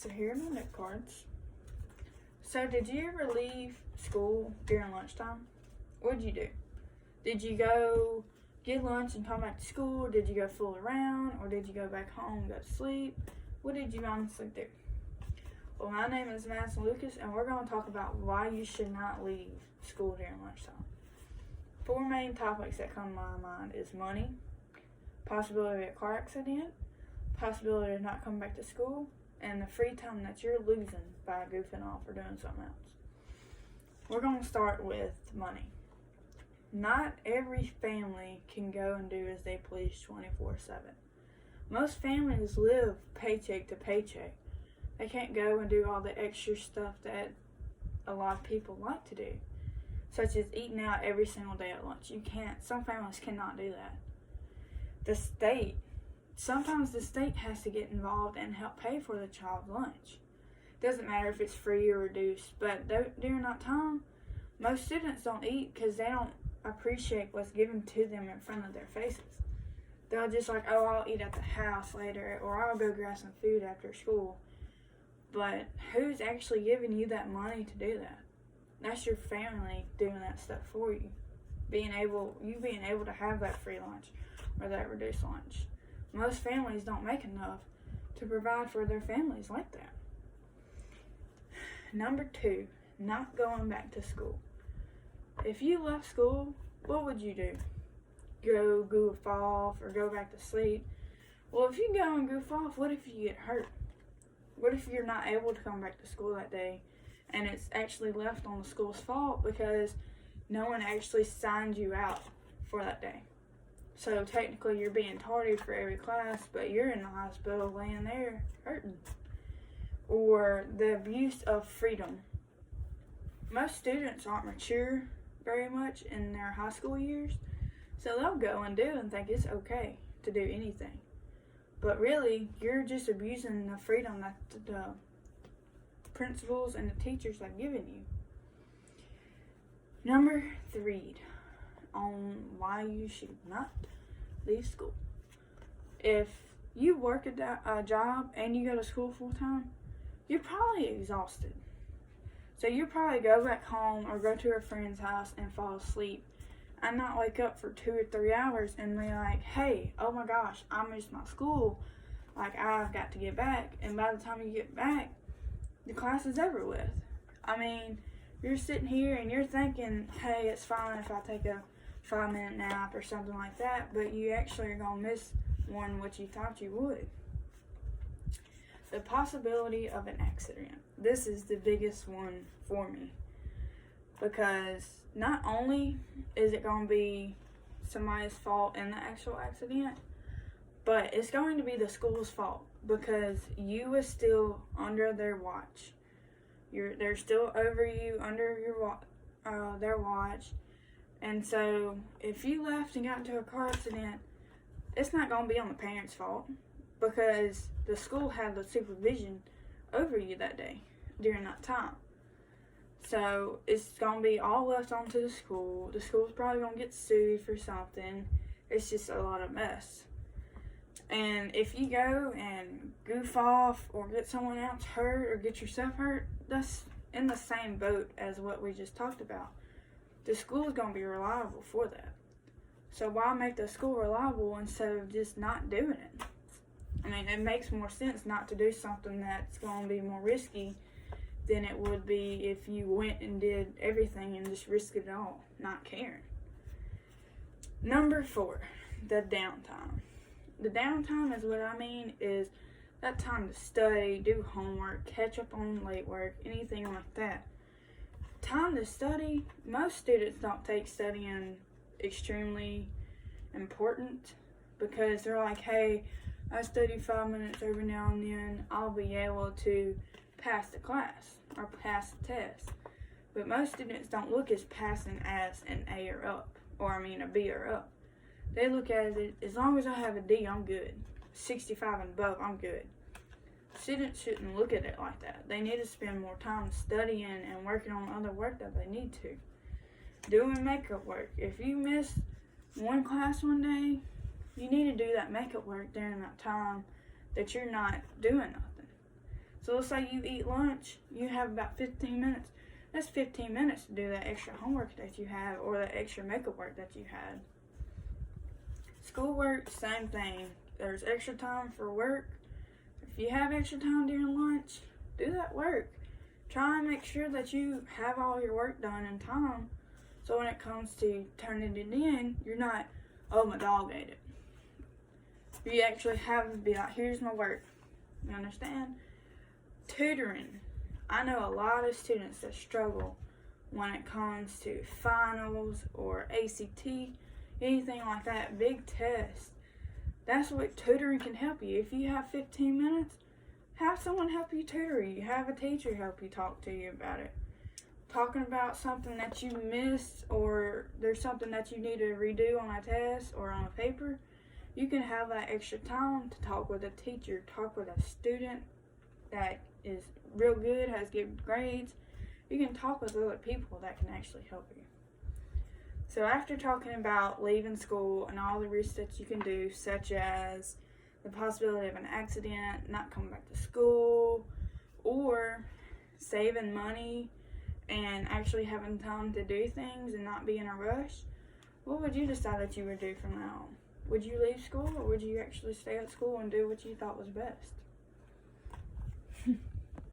So here are my note cards. So did you ever leave school during lunchtime? What did you do? Did you go get lunch and come back to school? Did you go fool around? Or did you go back home and go to sleep? What did you honestly do? Well, my name is Madison Lucas, and we're going to talk about why you should not leave school during lunchtime. 4 main topics that come to my mind is money, possibility of a car accident, possibility of not coming back to school, and the free time that you're losing by goofing off or doing something else. We're going to start with money. Not every family can go and do as they please 24/7. Most families live paycheck to paycheck. They can't go and do all the extra stuff that a lot of people like to do, such as eating out every single day at lunch. You can't. Some families cannot do that. Sometimes the state has to get involved and help pay for the child's lunch. Doesn't matter if it's free or reduced, but during that time, most students don't eat because they don't appreciate what's given to them in front of their faces. They'll just like, oh, I'll eat at the house later, or I'll go grab some food after school. But who's actually giving you that money to do that? That's your family doing that stuff for you. Being able to have that free lunch or that reduced lunch. Most families don't make enough to provide for their families like that. Number 2, not going back to school. If you left school, what would you do? Go goof off or go back to sleep? Well, if you go and goof off, what if you get hurt? What if you're not able to come back to school that day and it's actually left on the school's fault because no one actually signed you out for that day? So technically you're being tardy for every class, but you're in the hospital laying there hurting. Or the abuse of freedom. Most students aren't mature very much in their high school years, so they'll go and do and think it's okay to do anything. But really, you're just abusing the freedom that the principals and the teachers have given you. Number 3, on why you should not leave school. If you work a job and you go to school full time, you're probably exhausted. So you probably go back home or go to a friend's house and fall asleep and not wake up for 2 or 3 hours and be like, hey, oh my gosh, I missed my school. Like, I've got to get back. And by the time you get back, the class is over with. I mean, you're sitting here and you're thinking, hey, it's fine if I take a 5-minute nap or something like that, but you actually are going to miss one what you thought you would. The possibility of an accident. This is the biggest one for me, because not only is it going to be somebody's fault in the actual accident, but it's going to be the school's fault because you was still under their watch. They're still over you, under their watch. And so if you left and got into a car accident, it's not going to be on the parents' fault because the school had the supervision over you that day during that time. So it's going to be all left onto the school. The school's probably going to get sued for something. It's just a lot of mess. And if you go and goof off or get someone else hurt or get yourself hurt, that's in the same boat as what we just talked about. The school is going to be reliable for that. So why make the school reliable instead of just not doing it? I mean, it makes more sense not to do something that's going to be more risky than it would be if you went and did everything and just risked it all, not caring. Number 4, the downtime. The downtime is what I mean is that time to study, do homework, catch up on late work, anything like that. Time to study, most students don't take studying extremely important because they're like, hey, I study 5 minutes every now and then, I'll be able to pass the class or pass the test. But most students don't look as passing as an A or up, or a B or up. They look at it, as long as I have a D, I'm good. 65 and above, I'm good. Students shouldn't look at it like that. They need to spend more time studying and working on other work that they need to. Doing makeup work. If you miss one class one day, you need to do that makeup work during that time that you're not doing nothing. So let's say you eat lunch, you have about 15 minutes. That's 15 minutes to do that extra homework that you have or that extra makeup work that you had. Schoolwork, same thing. There's extra time for work. If you have extra time during lunch, do that work. Try and make sure that you have all your work done in time, so when it comes to turning it in, you're not, oh, my dog ate it. You actually have to be like, here's my work. You understand? Tutoring. I know a lot of students that struggle when it comes to finals or ACT, anything like that, big test. That's what tutoring can help you. If you have 15 minutes, have someone help you tutor you. Have a teacher help you talk to you about it. Talking about something that you missed or there's something that you need to redo on a test or on a paper, you can have that extra time to talk with a teacher, talk with a student that is real good, has good grades. You can talk with other people that can actually help you. So after talking about leaving school and all the risks that you can do, such as the possibility of an accident, not coming back to school, or saving money and actually having time to do things and not be in a rush, what would you decide that you would do from now on? Would you leave school, or would you actually stay at school and do what you thought was best?